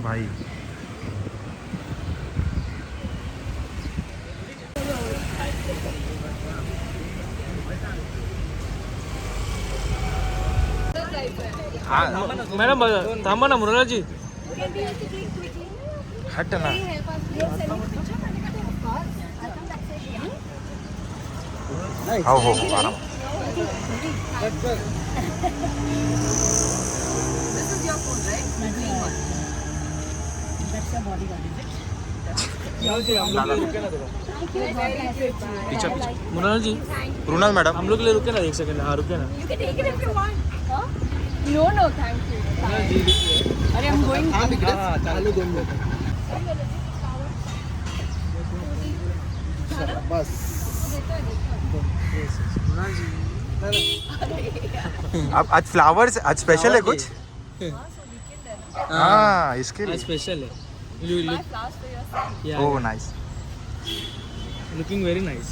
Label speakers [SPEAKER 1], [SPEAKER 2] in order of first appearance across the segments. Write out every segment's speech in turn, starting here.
[SPEAKER 1] भाई।
[SPEAKER 2] मैडम थांबा ना मुराजी.
[SPEAKER 1] हट ना. हो हो हो आराम.
[SPEAKER 3] This is your phone, right? The green one. That's your bodyguard, is it?
[SPEAKER 1] पीछे पीछे.
[SPEAKER 2] मुराल जी
[SPEAKER 1] रुणाल मैडम.
[SPEAKER 2] हम लोग के लिए रुके ना एक सेकंड. हाँ रुके ना.
[SPEAKER 3] You can take it if you want. Huh? No, no, thank you. Are I'm going?
[SPEAKER 2] चालू दोन मिनिट.
[SPEAKER 4] बस
[SPEAKER 1] अब आज फ्लावर्स आज स्पेशल है कुछ. हाँ इसके लिए
[SPEAKER 2] स्पेशल है. You look,
[SPEAKER 3] Flowers for yourself.
[SPEAKER 2] yeah,
[SPEAKER 1] oh nice.
[SPEAKER 2] looking very nice.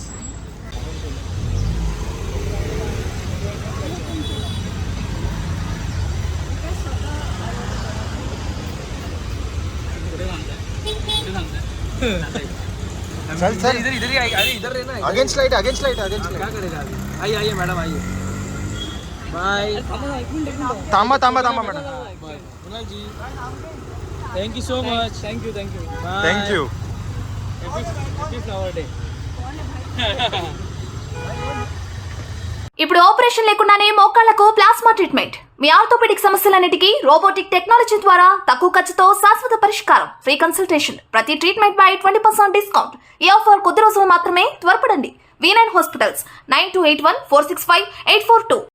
[SPEAKER 1] चल चल.
[SPEAKER 2] इधर इधर ही आएगा. अरे इधर रहना.
[SPEAKER 1] Against light against light against
[SPEAKER 2] क्या
[SPEAKER 1] लाइट.
[SPEAKER 2] करेगा अभी. आइए आइए मैडम आइए. बाय.
[SPEAKER 1] थांबा थांबा थांबा madam.
[SPEAKER 2] Kunal ji thank you so much. Thank you
[SPEAKER 1] thank you.
[SPEAKER 2] Happy flower day.
[SPEAKER 5] ఇప్పుడు ఆపరేషన్ లేకుండానే మోకాళ్లకు ప్లాస్మా ట్రీట్మెంట్. మీ ఆర్థోపెడిక్ సమస్యలన్నిటికీ రోబోటిక్ టెక్నాలజీ ద్వారా తక్కువ ఖర్చుతో శాశ్వత పరిష్కారం. Free consultation. ప్రతి ట్రీట్మెంట్ పై 20% డిస్కౌంట్. ఈ ఆఫర్ కొద్ది రోజులు మాత్రమే. త్వరపడండి. V9 hospitals 9281465842.